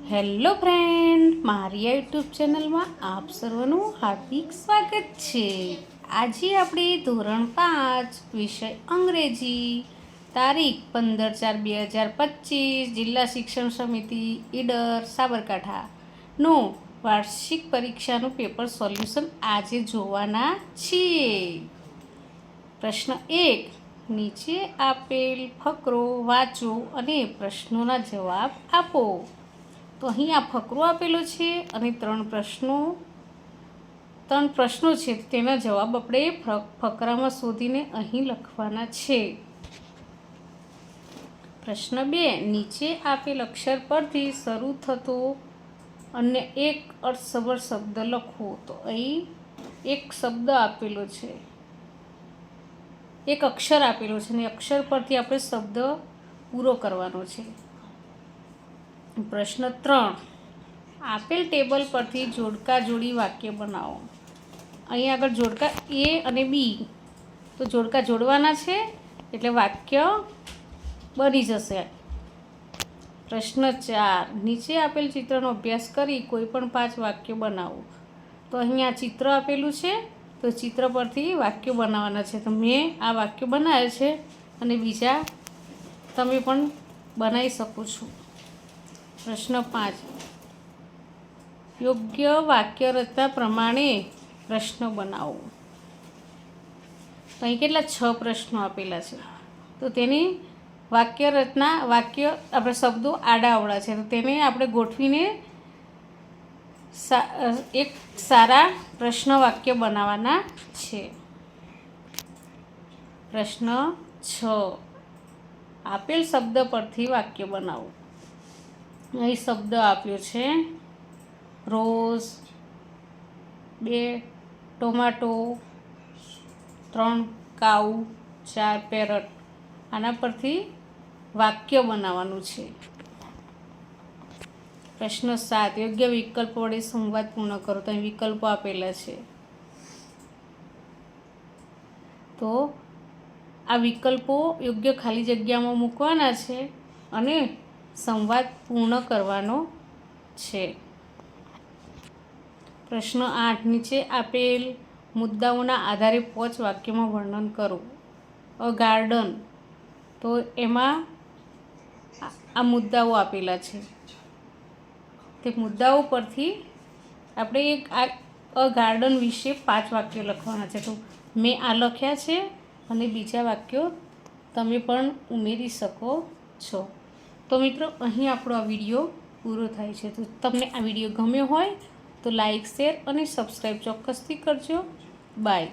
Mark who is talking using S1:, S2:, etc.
S1: Hello friend, મારી YouTube ચેનલમાં આપ સર્વનું હાર્દિક સ્વાગત છે। આજે આપણે ધોરણ 5 વિષય અંગ્રેજી તારીખ 15/4/2025 જિલ્લા શિક્ષણ સમિતિ ઈડર સાબરકાંઠાનું વાર્ષિક પરીક્ષાનું પેપર સોલ્યુશન આજે જોવાના છીએ। પ્રશ્ન 1, નીચે આપેલ ફકરો વાંચો અને પ્રશ્નોના જવાબ આપો। તો અહીં આ ફકરો આપેલો છે અને ત્રણ પ્રશ્નો છે, તેના જવાબ આપણે ફકરામાં શોધીને અહીં લખવાના છે। પ્રશ્ન 2, નીચે આપેલ અક્ષર પરથી શરૂ થતો અને એક અર્થસભર શબ્દ લખો। તો અહીં એક શબ્દ આપેલો છે, એક અક્ષર આપેલો છે અને અક્ષર પરથી આપણે શબ્દ પૂરો કરવાનો છે। પ્રશ્ન 3, આપેલ ટેબલ પરથી જોડકા જોડી વાક્ય બનાવો। અહીં આગળ જોડકા એ અને બી, તો જોડકા જોડવાના છે એટલે વાક્ય બની જશે। પ્રશ્ન 4, નીચે આપેલ ચિત્રનો અભ્યાસ કરી કોઈ પણ 5 વાક્યો બનાવો। તો અહીંયા ચિત્ર આપેલું છે, તો ચિત્ર પરથી વાક્યો બનાવવાના છે। તો મેં આ વાક્યો બનાવ્યા છે અને બીજા તમે પણ બનાવી શકો છો। પ્રશ્ન 5, યોગ્ય વાક્ય રચના પ્રમાણે પ્રશ્નો બનાવો। તો અહીં કેટલા 6 પ્રશ્નો આપેલા છે, તો તેની વાક્ય રચના આપણે શબ્દો આડાઅવળા છે, તો તેને આપણે ગોઠવીને એક સારા પ્રશ્ન વાક્ય બનાવવાના છે। પ્રશ્ન 6, આપેલ શબ્દ પરથી વાક્ય બનાવો। અહીં શબ્દ આપ્યો છે રોઝ, 2 ટોમાટો, 3 કાઉ, 4 પેરટ। આના પરથી વાક્ય બનાવવાનું છે। પ્રશ્ન 7, યોગ્ય વિકલ્પો વડે સંવાદ પૂર્ણ કરો। તો અહીં વિકલ્પો આપેલા છે, તો આ વિકલ્પો યોગ્ય ખાલી જગ્યામાં મૂકવાના છે અને સંવાદ પૂર્ણ કરવાનો છે। પ્રશ્ન 8, નીચે આપેલ મુદ્દાઓના આધારે 5 વાક્યમાં વર્ણન કરો। અ ગાર્ડન, તો એમાં આ મુદ્દાઓ આપેલા છે, તે મુદ્દાઓ પરથી આપણે અ ગાર્ડન વિશે 5 વાક્યો લખવાના છે। તો મેં આ લખ્યા છે અને બીજા વાક્યો તમે પણ ઉમેરી શકો છો। તો મિત્રો, અહીં આપણો આ વિડીયો પૂરો થાય છે। તો તમને આ વિડીયો ગમ્યો હોય તો લાઈક, શેર અને સબસ્ક્રાઈબ ચોક્કસથી કરજો। બાય।